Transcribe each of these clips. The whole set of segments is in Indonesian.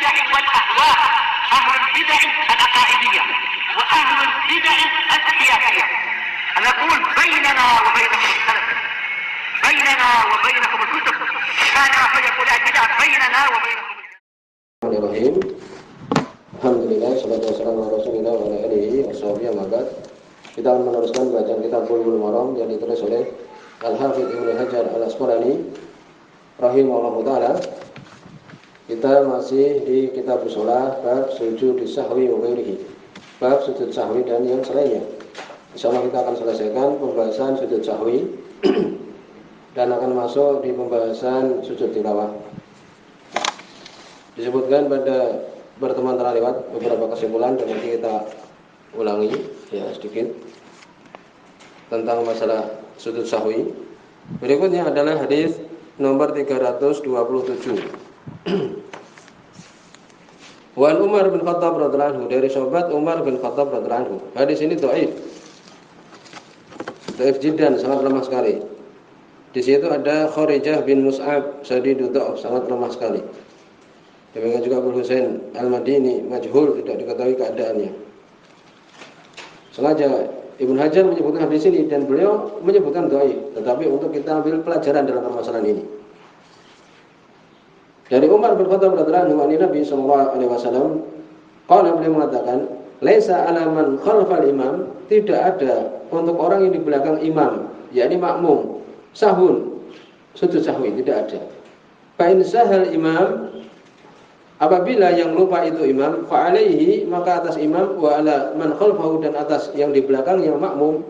البدع والأهواء، أهل البدع العقائدية وأهل البدع السياسية. نقول بيننا وبينكم السلف، بيننا وبينكم الكتب، كان فيقول البدع بيننا وبينكم. Bismillahirrahmanirrahim. Alhamdulillah, salatu wassalamu ala Rasulillah wa ala alihi washabihi wa ba'd. Kita akan meneruskan bacaan kitab Bulughul Maram yang ditulis oleh Al-Hafidz Ibnu Hajar Al-Asqalani rahimahullahu taala. Kita masih di kitab shalah bab sujud sahwi wa ghairihi. Bab sujud sahwi dan yang selainnya. Insyaallah kita akan selesaikan pembahasan sujud sahwi dan akan masuk di pembahasan sujud tilawah. Disebutkan pada pertemuan terlewat beberapa kesimpulan dan nanti kita ulangi ya sedikit tentang masalah sujud sahwi. Berikutnya adalah hadis nomor 327. Wan Umar bin Khattab radhiyallahu anhu, dari sahabat Umar bin Khattab radhiyallahu anhu. Hadis ini dhaif. Dhaif jiddan, sangat lemah sekali. Di situ ada Kharijah bin Mus'ab, syadidud dha'f, sangat lemah sekali. Demikian juga Abu Husain Al-Madini, majhul, tidak diketahui keadaannya. Sengaja Ibnu Hajar menyebutkan hadis ini dan beliau menyebutkan dhaif, tetapi untuk kita ambil pelajaran dalam permasalahan ini. Dari Umar bin Khattab radhiyallahu anhu, Nabi sallallahu alaihi wasallam, qala, beliau mengatakan, laisa ala man khalfal imam, tidak ada untuk orang yang di belakang imam, yakni makmum, sahun, sujud sahwi, tidak ada. Fa in sahal imam, apabila yang lupa itu imam, fa alaihi, maka atas imam, wa ala man khalfahu, dan atas yang di belakang yang makmum,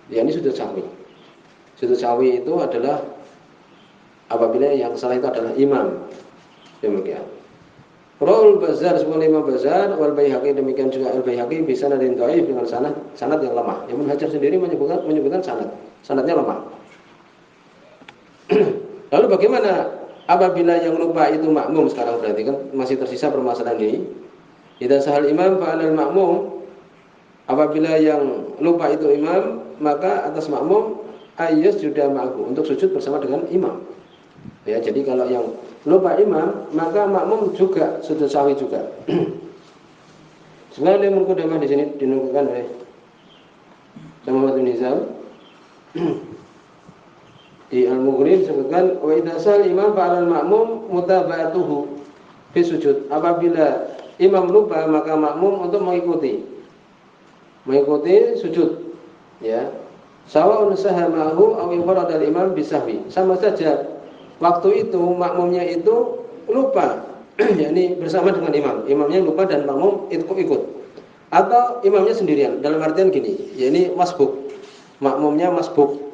yakni sujud sahwi. Sujud sahwi itu adalah apabila yang salah itu adalah imam. Demikian. Rawal Bazzar, semua Imam Bazzar, wal Baihaqi, demikian juga Al Baihaqi, bisa nadin dhaif, dengan sanad yang lemah. Ibnu Hajar sendiri menyebutkan sanadnya lemah. Lalu bagaimana apabila yang lupa itu makmum? Sekarang berarti kan masih tersisa permasalahan ini. Idza sahal imam fa alal makmum, apabila yang lupa itu imam, maka atas makmum ayyas sudah ma'hu, untuk sujud bersama dengan imam. Ya, jadi kalau yang lupa imam, maka makmum juga sujud sahwi juga. Sebenarnya Ibnu Qudamah di sini dinukilkan oleh Muhammad bin Nizam. Di Al-Mughni disebutkan, wa idza sal imam fa alal ma'mum mutaba'atuhu fi sujud. Apabila imam lupa, maka makmum untuk mengikuti sujud. Ya. Sawa'un sahamahu aw infarada al-imam bisahwi. Sama saja waktu itu makmumnya itu lupa, yakni bersama dengan imam. Imamnya lupa dan makmum ikut. Atau imamnya sendirian. Dalam artian gini, yakni masbuk. Makmumnya masbuk.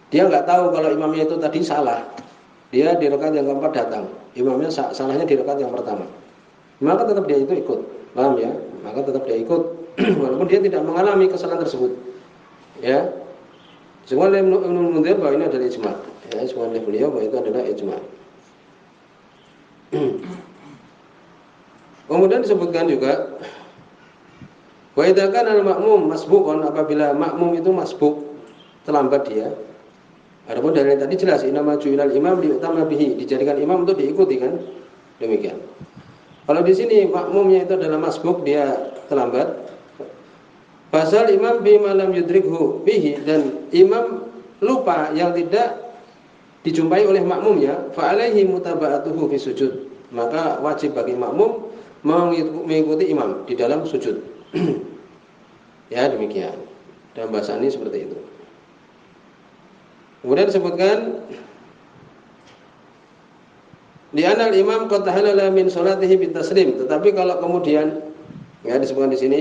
Dia nggak tahu kalau imamnya itu tadi salah. Dia di rakaat yang keempat datang. Imamnya salahnya di rakaat yang pertama. Maka tetap dia itu ikut. Paham ya? Maka tetap dia ikut walaupun dia tidak mengalami kesalahan tersebut. Ya. Semua Ibnu Mundzir bahwa ini adalah ijma'. Ya, semua beliau bahwa itu adalah ijma'. Kemudian disebutkan juga wa idza kana al-ma'mum masbuqan, apabila makmum itu masbuk, terlambat dia. Adapun dari tadi jelas, inama ju'ilal imam liutama bihi, dijadikan imam untuk diikuti kan? Demikian. Kalau di sini makmumnya itu adalah masbuk, dia terlambat. Fasal imam bima lam yudrikhu bihi, dan imam lupa yang tidak dijumpai oleh makmumnya, fa alaihi mutaba'atuhu fi sujud. Maka wajib bagi makmum mengikuti imam di dalam sujud. Ya, demikian. Dalam bahasa ini seperti itu. Kemudian disebutkan di anal imam qad halala min salatihi bitaslim, tetapi kalau kemudian ya disebutkan di sini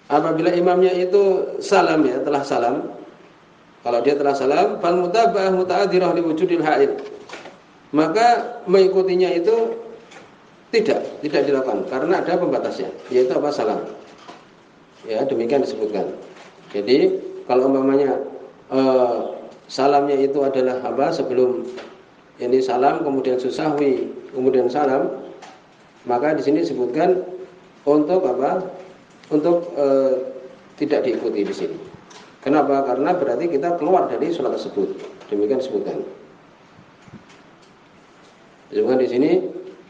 apabila imamnya itu salam, ya telah salam, kalau dia telah salam, fal mutaba'ah muta'adzirah li wujudil ha'il, maka mengikutinya itu tidak dilakukan karena ada pembatasnya, yaitu apa? Salam. Ya, demikian disebutkan. Jadi kalau umpamanya salamnya itu adalah apa? Sebelum ini salam, kemudian sahwi, kemudian salam, maka di sini disebutkan untuk apa? Untuk tidak diikuti di sini. Kenapa? Karena berarti kita keluar dari sholat tersebut. Demikian disebutkan. Disebutkan di sini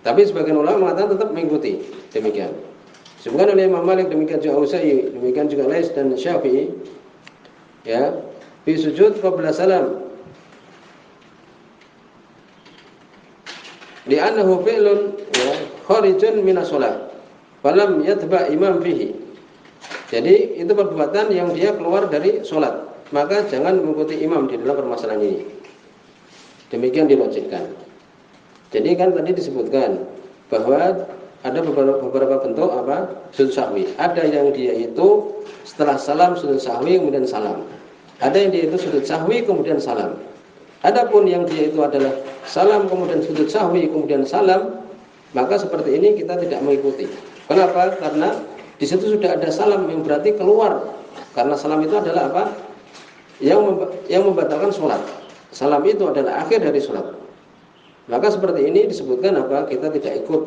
Tapi sebagian ulama mengatakan tetap mengikuti. Demikian. Disebutkan oleh Imam Malik, demikian juga Auza'i, demikian juga Lais dan Syafi'i. Ya, fi sujud qabla salam. Li'annahu fi'lun ya, kharijun minas shalah. Falam yatba' imam fihi. Jadi itu perbuatan yang dia keluar dari sholat, maka jangan mengikuti imam di dalam permasalahan ini. Demikian dirojihkan. Jadi kan tadi disebutkan bahwa ada beberapa bentuk sujud sahwi. Ada yang dia itu setelah salam sujud sahwi kemudian salam. Ada yang dia itu sujud sahwi kemudian salam. Adapun yang dia itu adalah salam kemudian sujud sahwi kemudian salam, maka seperti ini kita tidak mengikuti. Kenapa? Karena di situ sudah ada salam yang berarti keluar. Karena salam itu adalah apa? Yang membatalkan sholat. Salam itu adalah akhir dari sholat. Maka seperti ini disebutkan apa? Kita tidak ikut.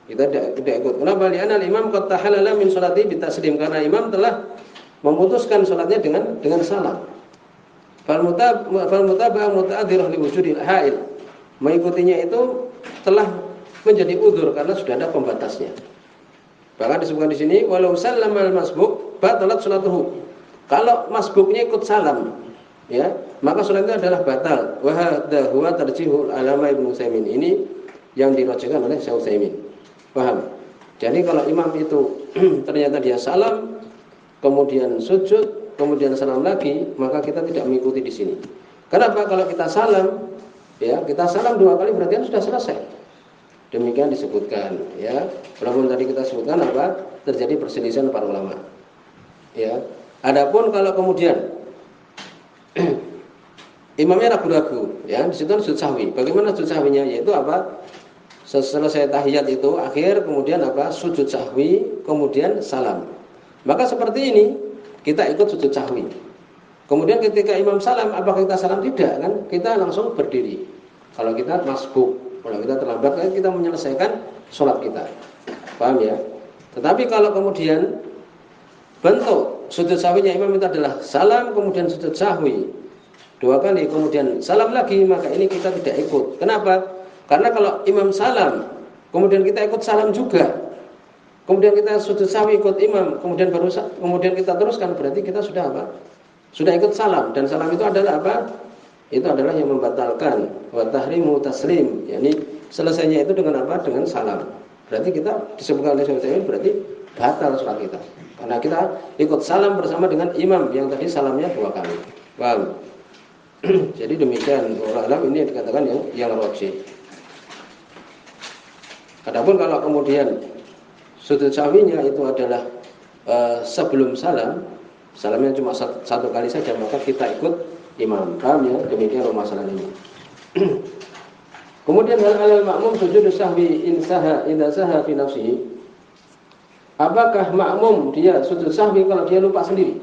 Kita tidak ikut. Kenapa? Li'anna al-imam qad tahalala min sholati bitaslim, karena imam telah memutuskan sholatnya dengan salam. Fal mutaba'ah muta'adzirah li wujudil ha'il. Mengikutinya itu telah menjadi udzur karena sudah ada pembatasnya. Bahkan disebutkan di sini walau sallamal masbuk batalat sholatuhu. Kalau masbuknya ikut salam, ya, maka sholat itu adalah batal. Wa hadza huwa tarjihul alama Ibnu Utsaimin. Ini yang dirajihkan oleh Syekh Utsaimin. Paham? Jadi kalau imam itu ternyata dia salam, kemudian sujud, kemudian salam lagi, maka kita tidak mengikuti di sini. Kenapa? Kalau kita salam, ya, kita salam 2 kali berarti kan sudah selesai. Demikian disebutkan, ya. Walaupun tadi kita sebutkan apa? Terjadi perselisihan para ulama. Ya. Adapun kalau kemudian imamnya ragu-ragu, ya, di situ sujud sahwi. Bagaimana sujud sahwinya? Yaitu apa? Selesai tahiyat itu akhir, kemudian apa? Sujud sahwi, kemudian salam. Maka seperti ini kita ikut sujud sahwi. Kemudian ketika imam salam, apakah kita salam? Tidak, kan? Kita langsung berdiri. Kalau kita masbuk, kalau kita terlambat, kita menyelesaikan sholat kita. Paham ya? Tetapi kalau kemudian bentuk sujud sahwinya imam itu adalah salam, kemudian sujud sahwi 2 kali, kemudian salam lagi, maka ini kita tidak ikut. Kenapa? Karena kalau imam salam, kemudian kita ikut salam juga, kemudian kita sujud sahwi ikut imam, kemudian kita teruskan, berarti kita sudah apa? Sudah ikut salam, dan salam itu adalah apa? Itu adalah yang membatalkan wa tahrimu taslim, yakni selesainya itu dengan apa? Dengan salam. Berarti kita disebutkan oleh Syekh berarti batal salat kita. Karena kita ikut salam bersama dengan imam yang tadi salamnya 2 kali. Paham? Jadi demikian, wallahu ini yang dikatakan yang rajih. Adapun kalau kemudian sujud sahwinya itu adalah sebelum salam, salamnya cuma 1 kali saja, maka kita ikut imam. Paham ya? Demikian masalah ini. Kemudian hal alal makmum sujud sahwi idza saha fi nafsihi. Apakah makmum dia sujud sahwi kalau dia lupa sendiri?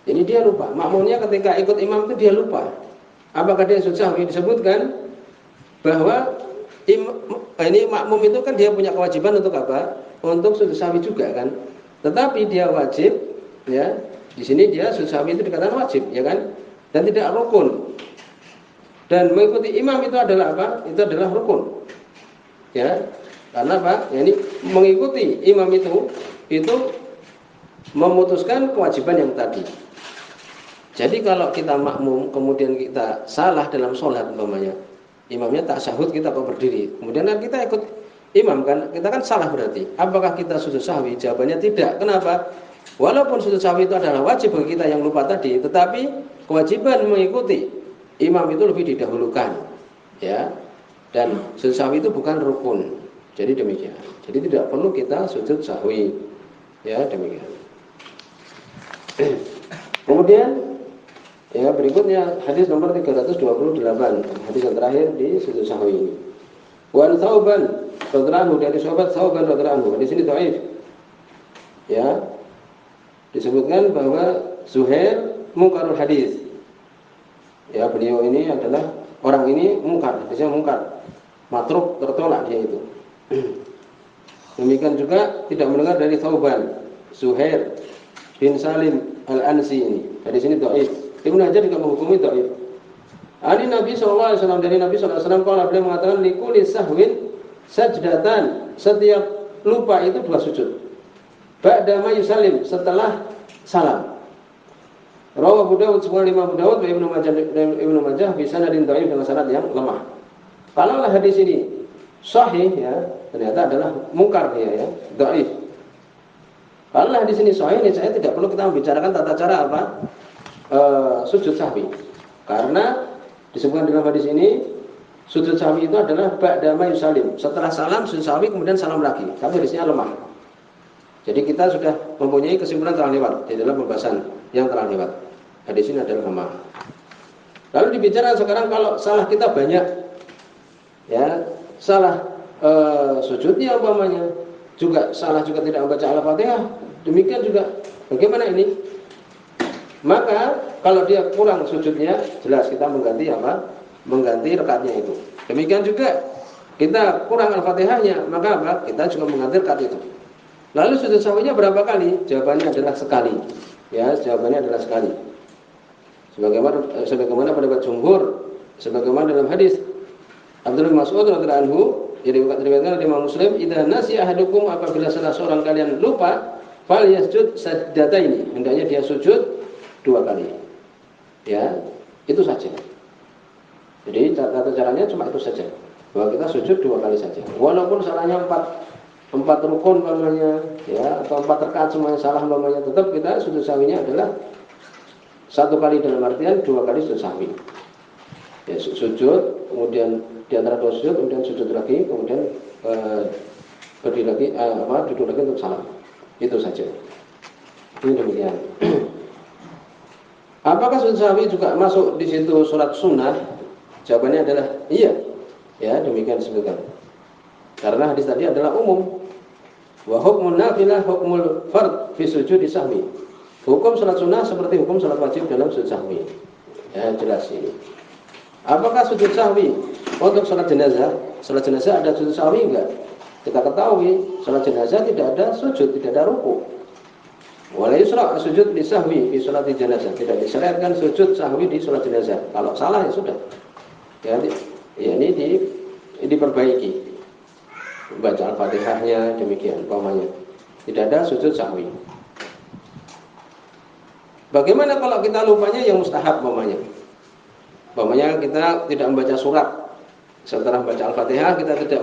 Jadi dia lupa. Makmumnya ketika ikut imam itu dia lupa. Apakah dia sujud sahwi? Disebutkan bahwa ini makmum itu kan dia punya kewajiban untuk apa? Untuk sujud sahwi juga kan. Tetapi dia wajib, ya. Di sini dia sujud sahwi itu dikatakan wajib, ya kan? Dan tidak rukun. Dan mengikuti imam itu adalah apa? Itu adalah rukun. Ya. Karena apa? Ya, ini mengikuti imam itu memutuskan kewajiban yang tadi. Jadi kalau kita makmum kemudian kita salah dalam sholat umpamanya, imamnya tasyahud kita kok berdiri, kemudian kita ikut imam kan, kita kan salah berarti. Apakah kita sujud sahwi? Jawabannya tidak. Kenapa? Walaupun sujud sahwi itu adalah wajib bagi kita yang lupa tadi, tetapi kewajiban mengikuti imam itu lebih didahulukan, ya. Dan sujud sahwi itu bukan rukun. Jadi demikian. Jadi tidak perlu kita sujud sahwi, ya, demikian. Kemudian ya berikutnya hadis nomor 328, hadis yang terakhir di sujud sahwi ini. Wa Thauban radhiyallahu anhu, dari sahabat Thauban radhiyallahu anhu. Di sini dhaif. Ya. Disebutkan bahwa Zuhair mungkarul hadis. Ya, beliau ini adalah orang ini mungkar, hadisnya mungkar. Matruk, tertolak dia itu. Demikian juga tidak mendengar dari Thauban, Zuhair bin Salim Al-Ansi ini. Dari sini dhaif. Ibnu Hajar juga menghukumi dhaif. Ali Nabi sallallahu alaihi wasallam, dari Nabi sallallahu alaihi wasallam kalau beliau mengatakan likulli sahwin sajdatan, setiap lupa itu 2 sujud. Ba'da ma yusallim, setelah salam. Rawahu Abu Dawud, semua 5 Abu Dawud, Ibnu Majah bisa nadin dhaif dengan sanad yang lemah. Kalaulah hadis ini sahih ya, ternyata adalah mungkar dia ya, dhaif. Kalau hadis ini sahih, ini saya tidak perlu kita membicarakan tata cara apa sujud sahwi. Karena disebutkan dalam hadis ini sujud sahwi itu adalah ba'da ma yusallim, setelah salam sujud sahwi kemudian salam lagi. Tapi hadisnya lemah. Jadi kita sudah mempunyai kesimpulan telah lewat di dalam pembahasan yang telah lewat. Hadis ini adalah lemah. Lalu dibicarakan sekarang kalau salah kita banyak, ya salah sujudnya umpamanya, juga salah juga tidak membaca Al-Fatihah, demikian juga bagaimana ini? Maka kalau dia kurang sujudnya, jelas kita mengganti apa? Mengganti rakaatnya itu. Demikian juga kita kurang Al-Fatihahnya, maka apa? Kita juga mengganti rakaat itu. Lalu sujud sahwinya berapa kali? Jawabannya adalah sekali. Ya, jawabannya adalah sekali. Sebagaimana pendapat jumhur, sebagaimana dalam hadis Abdullah bin Mas'ud radhiyallahu anhu, jadi diriwayatkan oleh Imam Muslim, "Idza nasiya ahadukum, apabila salah seorang kalian lupa, falyasjud sajdataini." Hendaknya dia sujud 2 kali. Ya, itu saja. Jadi tata caranya cuma itu saja. Bahwa kita sujud 2 kali saja. Walaupun salahnya 4 rukun umpamanya, ya, atau 4 rakaat semuanya salah umpamanya, tetap kita sujud sahwinya adalah 1 kali dalam artian 2 kali sujud sahwi. Ya, sujud, kemudian di antara 2 sujud, kemudian sujud lagi, kemudian berdiri lagi, duduk lagi untuk salam. Itu saja. Ini demikian. Apakah sujud sahwi juga masuk di situ sholat sunnah? Jawabannya adalah iya. Ya, demikian disebutkan. Karena hadis tadi adalah umum. Wa hukmun nafilah hukmul fard fi sujudi sahwi. Hukum salat sunnah seperti hukum salat wajib dalam sujud sahwi. Ya, jelas ini. Apakah sujud sahwi untuk salat jenazah? Salat jenazah ada sujud sahwi enggak? Kita ketahui salat jenazah tidak ada sujud, tidak ada ruku. Wala yusra' sujud li sahwi fi salati jenazah. Tidak disyariatkan sujud sahwi di salat jenazah. Kalau salah ya sudah. Ya, ini diperbaiki. Baca Al-Fatihahnya demikian umpamanya. Tidak ada sujud sahwi. Bagaimana kalau kita lupanya yang mustahab umpamanya? Umpamanya kita tidak membaca surat. Setelah membaca Al-Fatihah kita tidak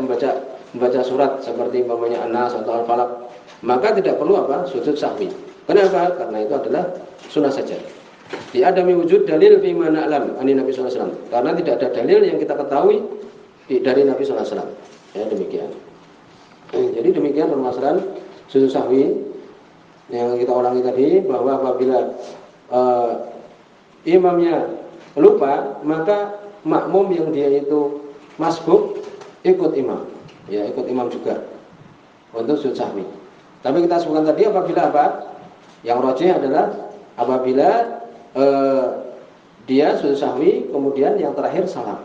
membaca surat seperti umpamanya An-Nas atau Al-Falaq. Maka tidak perlu apa? Sujud sahwi. Kenapa? Karena itu adalah sunnah saja. Di adami wujud dalil fi ma na'lam ani Nabi sallallahu alaihi wasallam. Karena tidak ada dalil yang kita ketahui dari Nabi sallallahu alaihi wasallam. Ya, demikian. Jadi demikian permasalahan sujud sahwi yang kita ulangi tadi, bahwa apabila imamnya lupa, maka makmum yang dia itu masbuk ikut imam, ya ikut imam juga untuk sujud sahwi. Tapi kita sebutkan tadi apabila apa? Yang rajih adalah apabila dia sujud sahwi kemudian yang terakhir salam.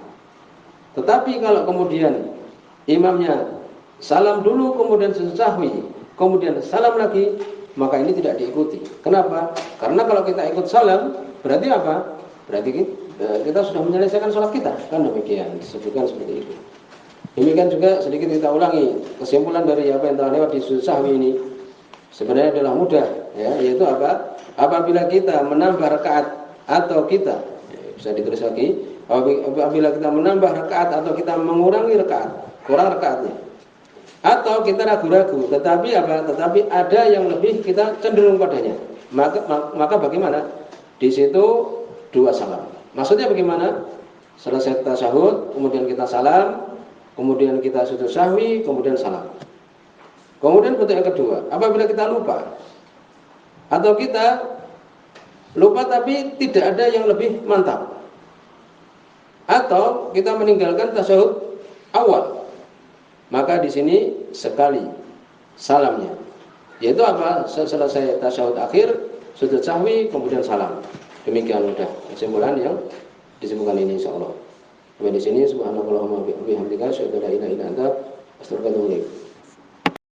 Tetapi kalau kemudian imamnya salam dulu kemudian sujud sahwi, kemudian salam lagi, maka ini tidak diikuti. Kenapa? Karena kalau kita ikut salam, berarti apa? Berarti kita sudah menyelesaikan sholat kita. Kan demikian, disebutkan seperti itu. Demikian juga sedikit kita ulangi kesimpulan dari apa yang telah lewat di sujud sahwi ini. Sebenarnya adalah mudah, ya, yaitu apa? Apabila kita menambah rakaat atau kita, bisa ditulis lagi, apabila kita menambah rakaat atau kita mengurangi rakaat, kurang rakaatnya, atau kita ragu-ragu, tetapi apa? Tetapi ada yang lebih kita cenderung padanya. Maka bagaimana? Di situ 2 salam. Maksudnya bagaimana? Selesai tasyahud, kemudian kita salam, kemudian kita sujud sahwi, kemudian salam. Kemudian bentuk yang kedua, apabila kita lupa atau kita lupa tapi tidak ada yang lebih mantap, atau kita meninggalkan tasyahud awal, maka di sini sekali salamnya, yaitu apa? Selesai tasyahud akhir, sujud sahwi, kemudian salam. Demikian mudah kesimpulan yang disebutkan ini insyaallah. Sampai di sini subhanallahumma wa bihamdika asyhadu an la ilaha illa anta astaghfiruka wa atubu ilaik.